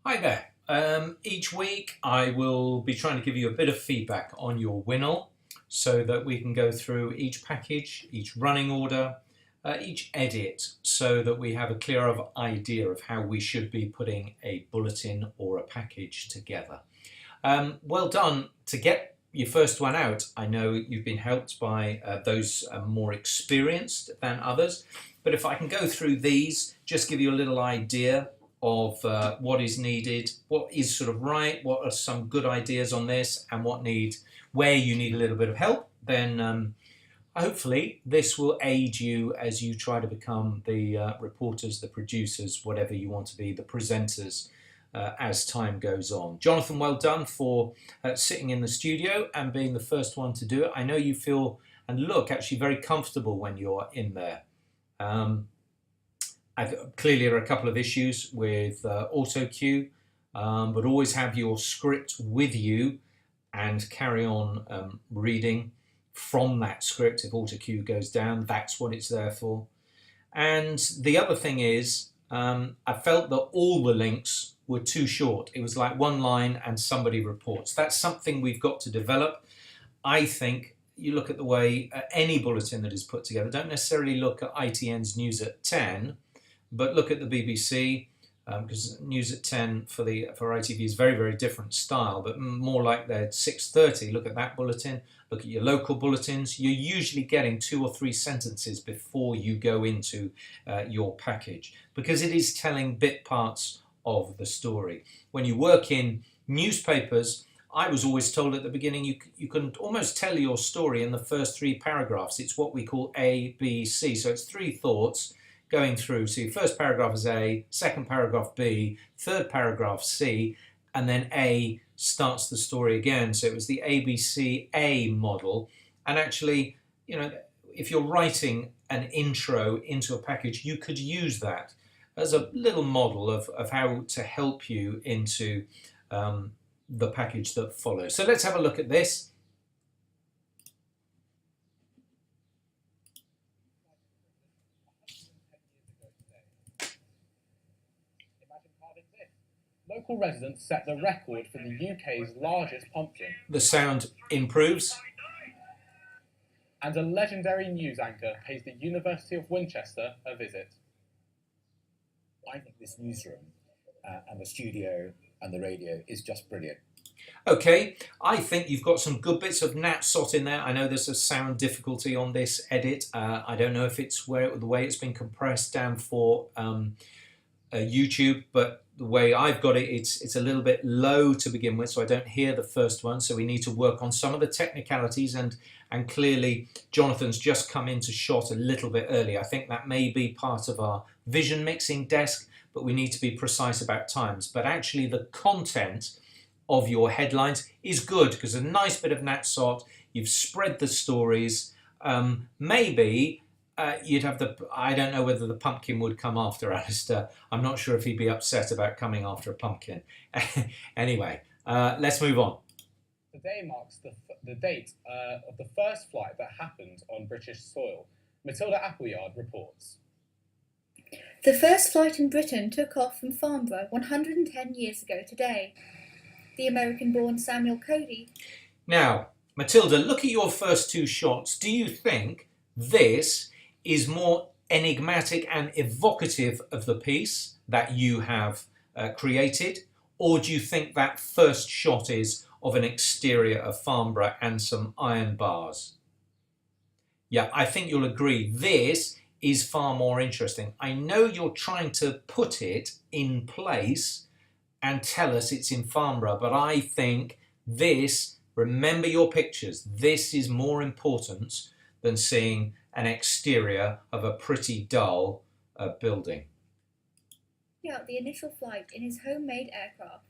Hi there. Each week I will be trying to give you a bit of feedback on your Winol so that we can go through each package, each running order, each edit so that we have a clearer idea of how we should be putting a bulletin or a package together. Well done to get your first one out. I know you've been helped by those more experienced than others, but if I can go through these, just give you a little idea of what is needed, what is sort of right, what are some good ideas on this, and where you need a little bit of help, then hopefully this will aid you as you try to become the reporters, the producers, whatever you want to be, the presenters as time goes on. Jonathan, well done for sitting in the studio and being the first one to do it. I know you feel and look actually very comfortable when you're in there. Clearly there are a couple of issues with auto cue, but always have your script with you and carry on reading from that script. If auto cue goes down, that's what it's there for. And the other thing is, I felt that all the links were too short. It was like one line and somebody reports. That's something we've got to develop. I think you look at the way any bulletin that is put together, don't necessarily look at ITN's News at 10, but look at the BBC, because News at 10 for ITV is very, very different style, but more like their 6:30. Look at that bulletin, look at your local bulletins. You're usually getting 2 or 3 sentences before you go into your package, because it is telling bit parts of the story. When you work in newspapers, I was always told at the beginning you can almost tell your story in the first 3 paragraphs. It's what we call A, B, C. So it's 3 thoughts going through. So your first paragraph is A, second paragraph B, third paragraph C, and then A starts the story again. So it was the ABCA model. And actually, you know, if you're writing an intro into a package, you could use that as a little model of how to help you into the package that follows. So let's have a look at this. Local residents set the record for the UK's largest pumpkin. The sound improves. And a legendary news anchor pays the University of Winchester a visit. I think this newsroom and the studio and the radio is just brilliant. Okay, I think you've got some good bits of Nat Sot in there. I know there's a sound difficulty on this edit. I don't know if it's the way it's been compressed down for YouTube, but the way I've got it, it's a little bit low to begin with, so I don't hear the first one. So we need to work on some of the technicalities, and clearly Jonathan's just come into shot a little bit early. I think that may be part of our vision mixing desk, but we need to be precise about times. But actually the content of your headlines is good because there's a nice bit of Nat Sot. You've spread the stories. Maybe you'd have I don't know whether the pumpkin would come after Alistair. I'm not sure if he'd be upset about coming after a pumpkin. Anyway, let's move on. Today marks the date of the first flight that happened on British soil. Matilda Appleyard reports. The first flight in Britain took off from Farnborough 110 years ago today. The American-born Samuel Cody. Now, Matilda, look at your first 2 shots. Do you think this is more enigmatic and evocative of the piece that you have created, or do you think that first shot is of an exterior of Farnborough and some iron bars? Yeah, I think you'll agree this is far more interesting. I know you're trying to put it in place and tell us it's in Farnborough, but I think this, remember your pictures, this is more important than seeing an exterior of a pretty dull building. Out the initial flight in his homemade aircraft.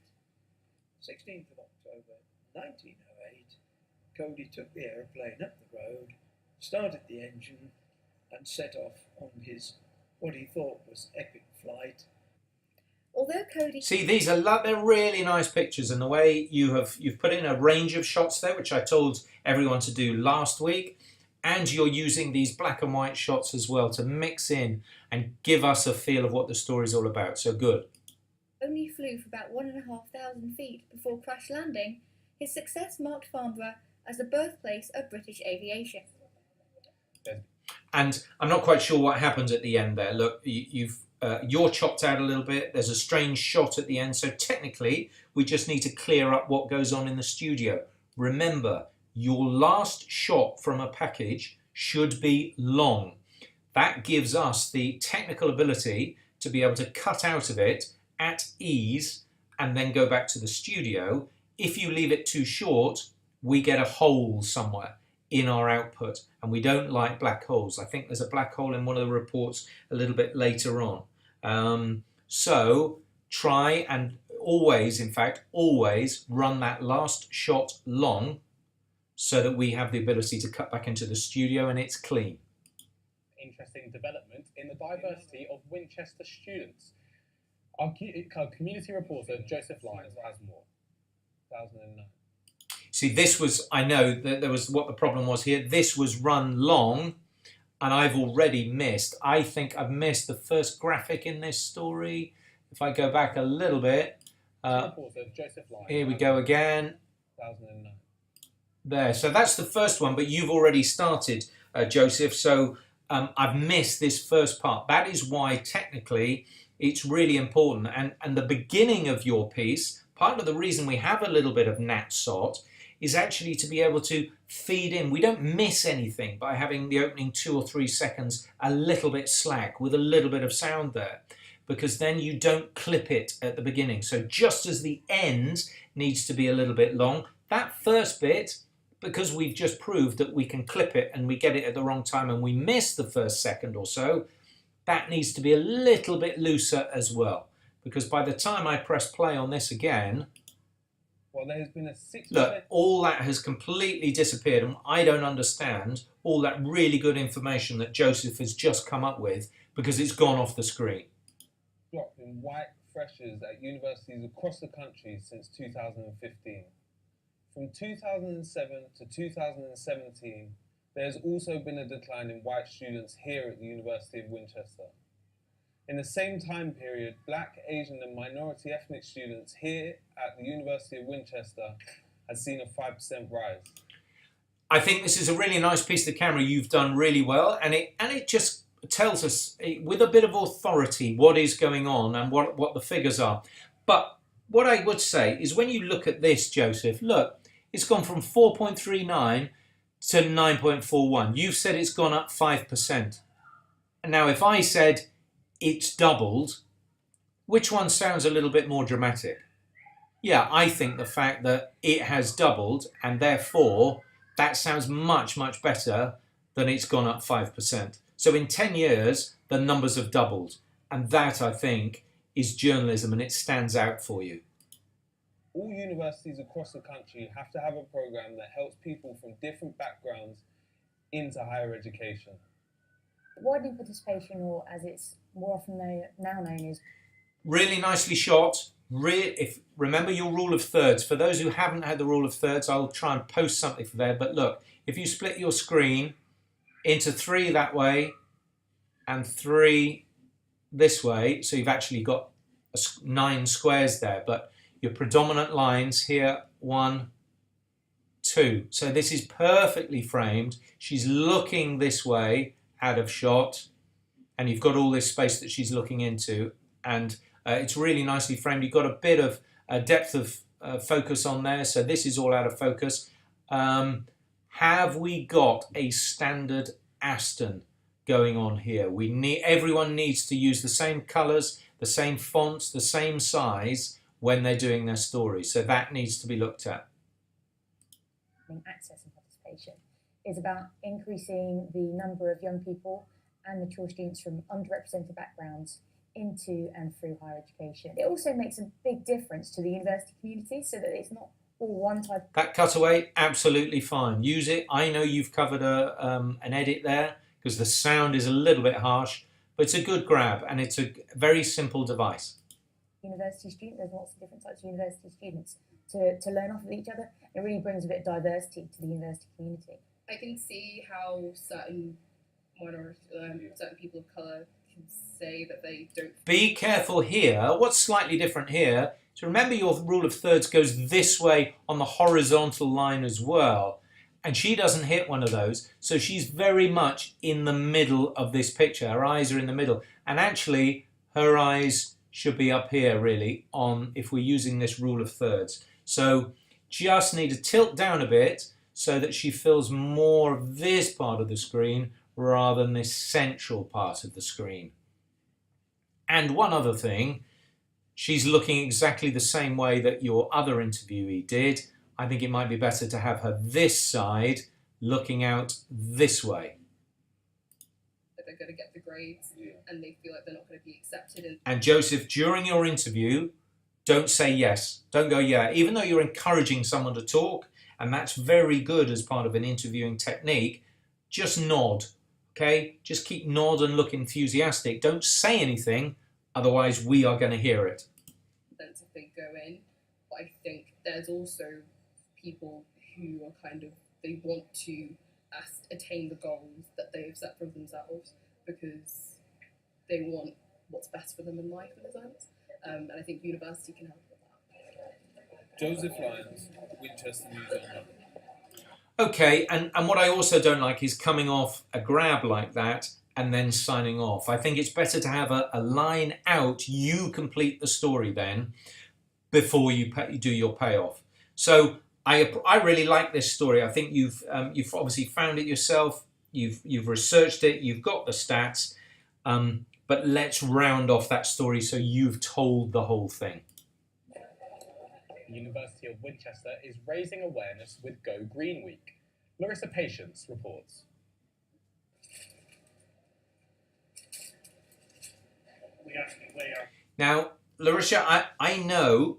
16th of October 1908, Cody took the aeroplane up the road, started the engine and set off on his what he thought was epic flight. Although Cody... See, they're really nice pictures, and the way you've put in a range of shots there, which I told everyone to do last week, and you're using these black and white shots as well to mix in and give us a feel of what the story's all about. So good. Only only flew for about 1,500 feet before crash landing, his success marked Farnborough as the birthplace of British aviation. And I'm not quite sure what happens at the end there. Look, you're chopped out a little bit. There's a strange shot at the end. So technically, we just need to clear up what goes on in the studio. Remember, your last shot from a package should be long. That gives us the technical ability to be able to cut out of it at ease and then go back to the studio. If you leave it too short, we get a hole somewhere in our output, and we don't like black holes. I think there's a black hole in one of the reports a little bit later on. So try and always, in fact, always run that last shot long so that we have the ability to cut back into the studio and it's clean. Interesting development in the diversity of Winchester students. Our community reporter Joseph Lyons has more. 2009. See, this was, I know that there was what the problem was here. This was run long, and I've already missed. I think I've missed the first graphic in this story. If I go back a little bit, Joseph Lyons, here we go again. 2009. There, so that's the first one, but you've already started, Joseph. So I've missed this first part. That is why technically it's really important. And the beginning of your piece, part of the reason we have a little bit of NatSot is actually to be able to feed in. We don't miss anything by having the opening 2 or 3 seconds a little bit slack with a little bit of sound there, because then you don't clip it at the beginning. So just as the end needs to be a little bit long, that first bit, because we've just proved that we can clip it and we get it at the wrong time and we miss the first second or so, that needs to be a little bit looser as well. Because by the time I press play on this again, well, there's been a 6%. Look, all that has completely disappeared, and I don't understand all that really good information that Joseph has just come up with because it's gone off the screen. Drop in white freshers at universities across the country since 2015. From 2007 to 2017, there's also been a decline in white students here at the University of Winchester. In the same time period, Black, Asian and minority ethnic students here at the University of Winchester has seen a 5% rise. I think this is a really nice piece of the camera. You've done really well, and it just tells us with a bit of authority what is going on and what the figures are. But what I would say is when you look at this, Joseph, look, it's gone from 4.39 to 9.41. You've said it's gone up 5%. And now if I said it's doubled, which one sounds a little bit more dramatic? Yeah, I think the fact that it has doubled and therefore that sounds much, much better than it's gone up 5%. So in 10 years, the numbers have doubled. And that, I think, is journalism, and it stands out for you. All universities across the country have to have a program that helps people from different backgrounds into higher education. Widening participation, or as it's more often now known, is really nicely shot. Remember your rule of thirds. For those who haven't had the rule of thirds, I'll try and post something for there. But look, if you split your screen into 3 that way and 3 this way, so you've actually got 9 squares there. But your predominant lines here, 1, 2. So this is perfectly framed. She's looking this way out of shot, and you've got all this space that she's looking into, and it's really nicely framed. You've got a bit of depth of focus on there, so this is all out of focus. Have we got a standard Aston going on here? Everyone needs to use the same colours, the same fonts, the same size when they're doing their story, so that needs to be looked at. Access and participation is about increasing the number of young people and mature students from underrepresented backgrounds into and through higher education. It also makes a big difference to the university community, so that it's not all one type. That cutaway, absolutely fine. Use it. I know you've covered an edit there because the sound is a little bit harsh, but it's a good grab and it's a very simple device. University student, there's lots of different types of university students to learn off of each other. It really brings a bit of diversity to the university community. I can see how certain minorities, certain people of colour can say that they don't. Be careful here. What's slightly different here, so remember your rule of thirds goes this way on the horizontal line as well. And she doesn't hit one of those, so she's very much in the middle of this picture. Her eyes are in the middle. And actually, her eyes should be up here, really, on if we're using this rule of thirds. So just need to tilt down a bit so that she fills more of this part of the screen rather than this central part of the screen. And one other thing, she's looking exactly the same way that your other interviewee did. I think it might be better to have her this side looking out this way. That they're going to get the grades and they feel like they're not going to be accepted. And Joseph, during your interview, don't say yes. Don't go yeah. Even though you're encouraging someone to talk, and that's very good as part of an interviewing technique, just nod, okay? Just keep nod and look enthusiastic. Don't say anything, otherwise we are going to hear it. Sense if they go in, but I think there's also people who are kind of, they want to attain the goals that they've set for themselves because they want what's best for them in life, in a sense. And I think university can help with that. Joseph Lyons, Winchester News Online. Okay, and what I also don't like is coming off a grab like that and then signing off. I think it's better to have a line out, you complete the story then, before you do your payoff. So I really like this story. I think you've obviously found it yourself. You've researched it. You've got the stats. But let's round off that story so you've told the whole thing. The University of Winchester is raising awareness with Go Green Week. Larissa Patience reports. Now, Larissa, I know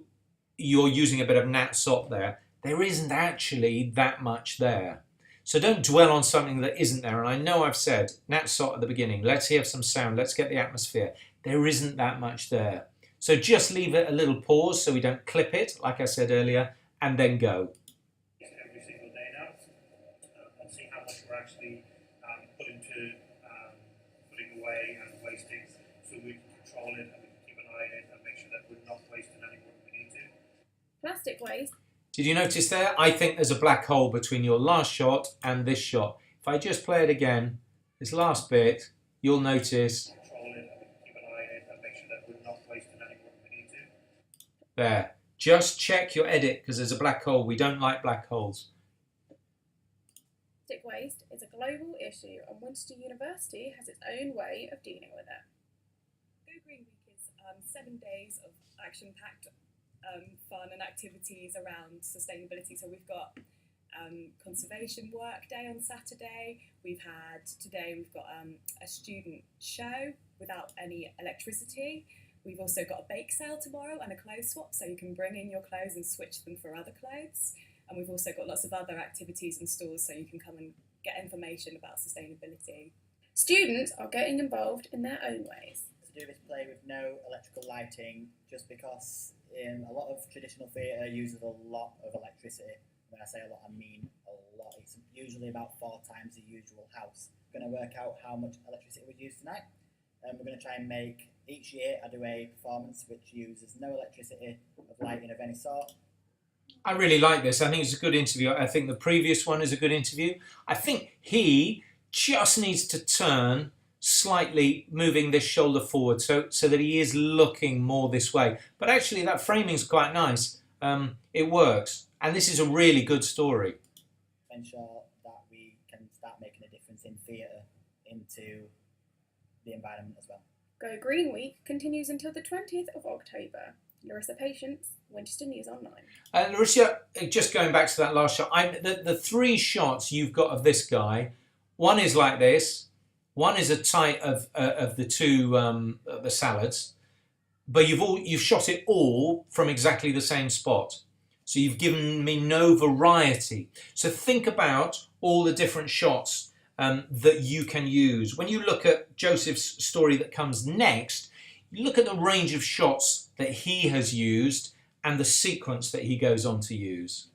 you're using a bit of Nat Sot there. There isn't actually that much there. So don't dwell on something that isn't there. And I know I've said Nat Sot at the beginning, let's hear some sound, let's get the atmosphere. There isn't that much there. So just leave it a little pause so we don't clip it, like I said earlier, and then go. Every single day now, and see how much we're actually putting away and wasting, so we can control it and we can keep an eye on it and make sure that we're not wasting any more than we need to. Plastic waste. Did you notice there? I think there's a black hole between your last shot and this shot. If I just play it again, this last bit, you'll notice. Control it and we can keep an eye on it and make sure that we're not wasting any more than we need to. There. Just check your edit because there's a black hole. We don't like black holes. Plastic waste is a global issue and Winchester University has its own way of dealing with it. Go Green Week is 7 days of action-packed fun and activities around sustainability. So we've got conservation work day on Saturday. Today we've got a student show without any electricity. We've also got a bake sale tomorrow and a clothes swap, so you can bring in your clothes and switch them for other clothes. And we've also got lots of other activities and stores, so you can come and get information about sustainability. Students are getting involved in their own ways. To do is play with no electrical lighting, just because a lot of traditional theatre uses a lot of electricity. When I say a lot, I mean a lot. It's usually about 4 times the usual house. We're going to work out how much electricity we use tonight. We're going to try and make, each year I do a performance which uses no electricity of lighting of any sort. I really like this. I think it's a good interview. I think the previous one is a good interview. I think he just needs to turn slightly, moving this shoulder forward so that he is looking more this way. But actually that framing is quite nice. It works. And this is a really good story. Ensure that we can start making a difference in theatre into the environment as well. Go Green Week continues until the 20th of October. Larissa Patience, Winchester News Online. Larissa, just going back to that last shot, the 3 shots you've got of this guy, one is like this, one is a tight of the 2 the salads, but you've shot it all from exactly the same spot. So you've given me no variety. So think about all the different shots that you can use. When you look at Joseph's story that comes next, look at the range of shots that he has used and the sequence that he goes on to use.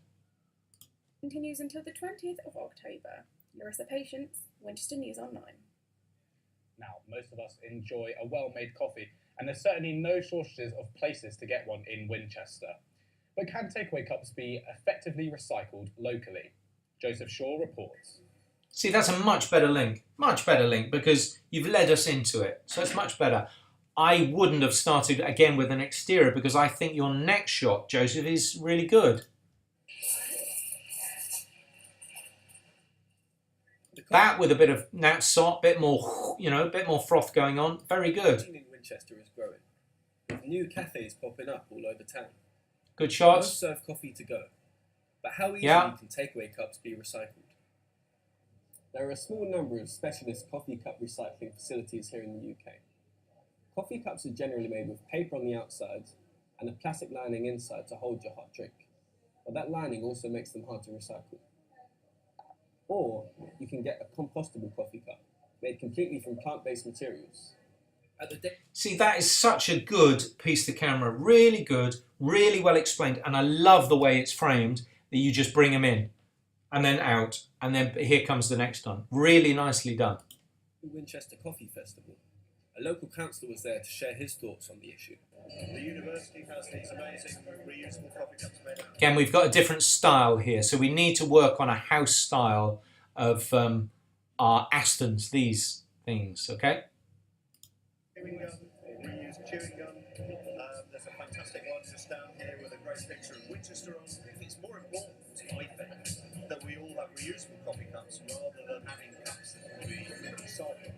Continues until the 20th of October. Larissa Patience, Winchester News Online. Now, most of us enjoy a well-made coffee, and there's certainly no shortages of places to get one in Winchester. But can takeaway cups be effectively recycled locally? Joseph Shaw reports. See, that's a much better link, because you've led us into it. So it's much better. I wouldn't have started again with an exterior because I think your next shot, Joseph, is really good. That with a bit of nat sot, bit more, a bit more froth going on. Very good. In Winchester is growing, with new cafes popping up all over town. Good shots. Most serve coffee to go, but how easily can takeaway cups be recycled? There are a small number of specialist coffee cup recycling facilities here in the UK. Coffee cups are generally made with paper on the outside and a plastic lining inside to hold your hot drink, but that lining also makes them hard to recycle. Or you can get a compostable coffee cup made completely from plant-based materials. See, that is such a good piece to camera. Really good, really well explained, and I love the way it's framed, that you just bring them in and then out, and then here comes the next one. Really nicely done. Winchester Coffee Festival. A local councillor was there to share his thoughts on the issue. The university has these amazing reusable coffee cups made up. Again, we've got a different style here, so we need to work on a house style of our Astons, these things, okay? Chewing gum, reused chewing gum. There's a fantastic one just down here with a great picture of Winchester on. It's more important, I think, that we all have reusable coffee cups rather than having cups that can be recycled.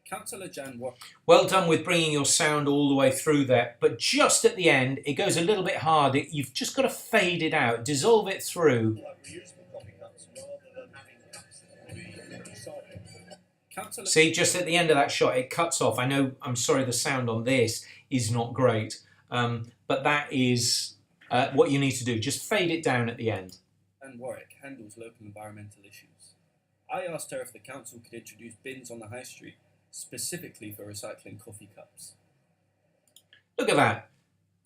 Councillor Jan Watt. Well done with bringing your sound all the way through there, but just at the end, it goes a little bit hard. You've just got to fade it out, dissolve it through. See, just at the end of that shot, it cuts off. I know, I'm sorry, the sound on this is not great, but that is what you need to do. Just fade it down at the end. And Warwick handles local environmental issues. I asked her if the council could introduce bins on the high street, specifically for recycling coffee cups. Look at that.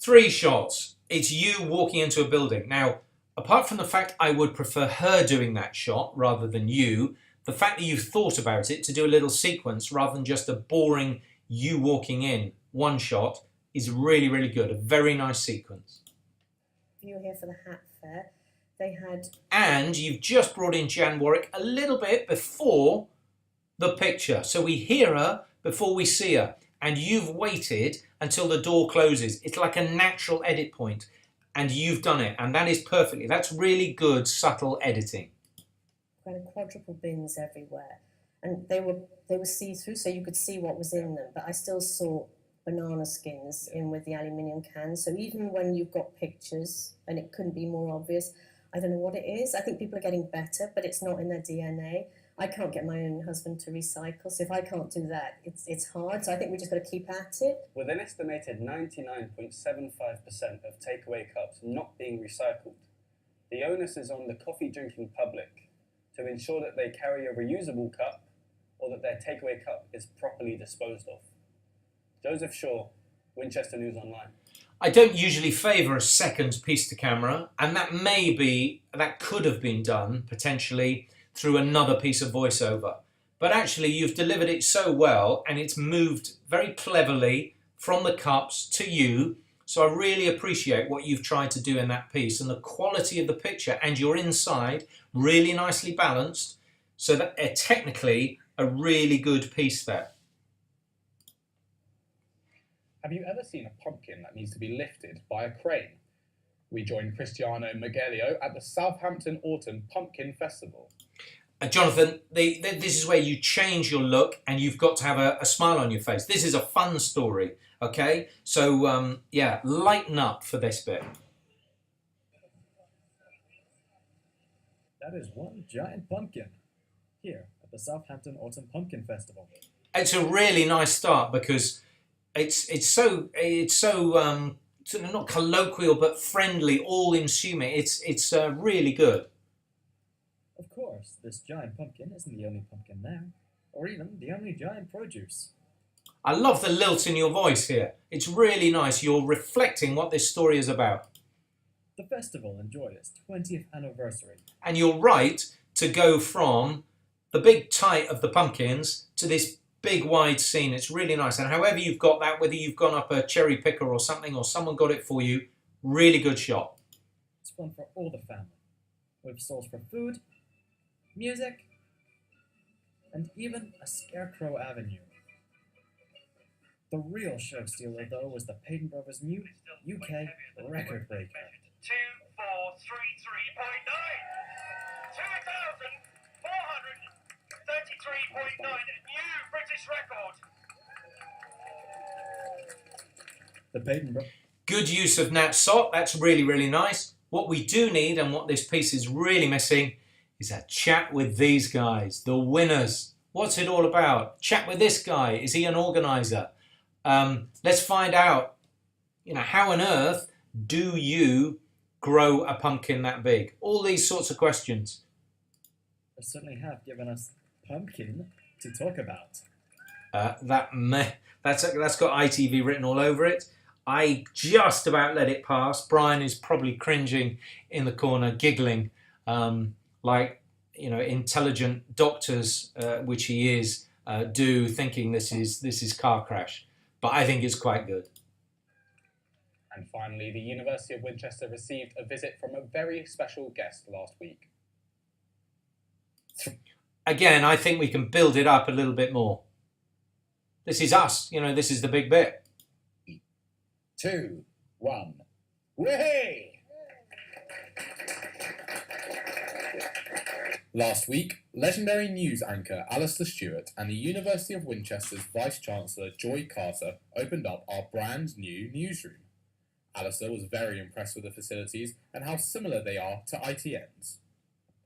3 shots. It's you walking into a building. Now, apart from the fact I would prefer her doing that shot rather than you, the fact that you've thought about it to do a little sequence rather than just a boring you walking in one shot is really, really good. A very nice sequence. You were here for the hat fair. They had... And you've just brought in Jan Warwick a little bit before the picture. So we hear her before we see her. And you've waited until the door closes. It's like a natural edit point. And you've done it. And that is perfectly. That's really good, subtle editing. Kind of quadruple bins everywhere. And they were see-through, so you could see what was in them. But I still saw banana skins in with the aluminium cans. So even when you've got pictures, and it couldn't be more obvious, I don't know what it is. I think people are getting better, but it's not in their DNA. I can't get my own husband to recycle, so if I can't do that, it's hard. So I think we just got to keep at it. With an estimated 99.75% of takeaway cups not being recycled, the onus is on the coffee drinking public to ensure that they carry a reusable cup or that their takeaway cup is properly disposed of. Joseph Shaw, Winchester News Online. I don't usually favour a second piece to camera, and that could have been done potentially through another piece of voiceover. But actually you've delivered it so well and it's moved very cleverly from the cups to you. So I really appreciate what you've tried to do in that piece and the quality of the picture and your inside really nicely balanced. So that technically a really good piece there. Have you ever seen a pumpkin that needs to be lifted by a crane? We join Cristiano Magelio at the Southampton Autumn Pumpkin Festival. Jonathan, this is where you change your look and you've got to have a smile on your face. This is a fun story, okay? So, yeah, lighten up for this bit. That is one giant pumpkin here at the Southampton Autumn Pumpkin Festival. It's a really nice start because it's so sort of not colloquial but friendly, all-consuming. It's really good. Of course, this giant pumpkin isn't the only pumpkin there, or even the only giant produce. I love the lilt in your voice here. It's really nice. You're reflecting what this story is about. The festival enjoyed its 20th anniversary. And you're right to go from the big tight of the pumpkins to this big wide scene. It's really nice. And however you've got that, whether you've gone up a cherry picker or something, or someone got it for you, really good shot. It's one for all the family, with stalls for food, music, and even a Scarecrow Avenue. The real show stealer, though, was the Payton Brothers' new UK record breaker. 2433.9! 2,433.9! New British record! The Payton Brothers. Good use of Nat Sot. That's really, really nice. What we do need, and what this piece is really missing, is a chat with these guys, the winners. What's it all about? Chat with this guy. Is he an organizer? Let's find out, how on earth do you grow a pumpkin that big? All these sorts of questions. They certainly have given us pumpkin to talk about. That's got ITV written all over it. I just about let it pass. Brian is probably cringing in the corner, giggling, like intelligent doctors, which he is, do, thinking this is car crash. But I think it's quite good. And finally, the University of Winchester received a visit from a very special guest last week. Again, I think we can build it up a little bit more. This is us, this is the big bit. 2, 1. Way! Last week, legendary news anchor Alistair Stewart and the University of Winchester's Vice-Chancellor Joy Carter opened up our brand new newsroom. Alistair was very impressed with the facilities and how similar they are to ITN's.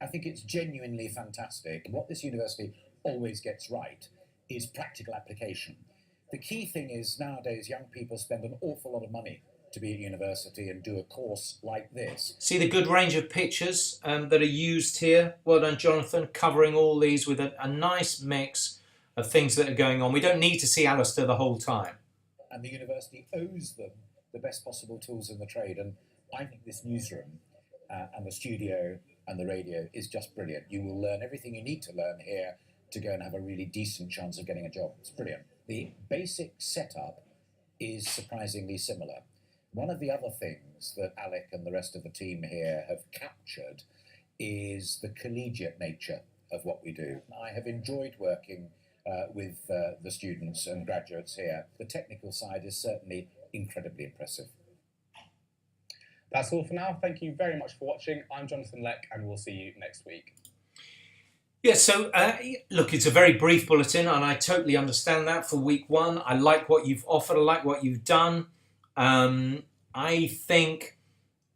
I think it's genuinely fantastic. What this university always gets right is practical application. The key thing is nowadays young people spend an awful lot of money to be at university and do a course like this. See the good range of pictures that are used here. Well done, Jonathan, covering all these with a nice mix of things that are going on. We don't need to see Alistair the whole time. And the university owes them the best possible tools in the trade. And I think this newsroom and the studio and the radio is just brilliant. You will learn everything you need to learn here to go and have a really decent chance of getting a job. It's brilliant. The basic setup is surprisingly similar. One of the other things that Alec and the rest of the team here have captured is the collegiate nature of what we do. I have enjoyed working with the students and graduates here. The technical side is certainly incredibly impressive. That's all for now. Thank you very much for watching. I'm Jonathan Leck, and we'll see you next week. Yeah, so look, it's a very brief bulletin, and I totally understand that for week one. I like what you've offered. I like what you've done. I think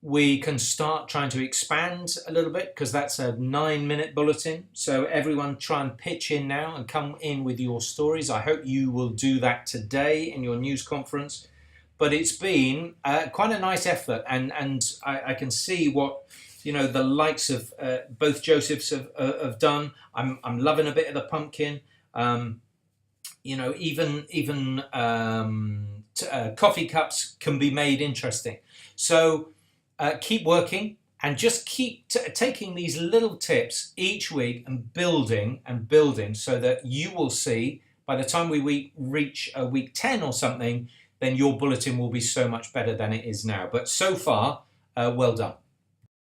we can start trying to expand a little bit, because that's a 9-minute bulletin. So everyone try and pitch in now and come in with your stories. I hope you will do that today in your news conference. But it's been quite a nice effort, and I can see what the likes of both Josephs have done. I'm loving a bit of the pumpkin. Even coffee cups can be made interesting. So keep working and just keep taking these little tips each week and building so that you will see by the time we reach week 10 or something, then your bulletin will be so much better than it is now. But so far, well done.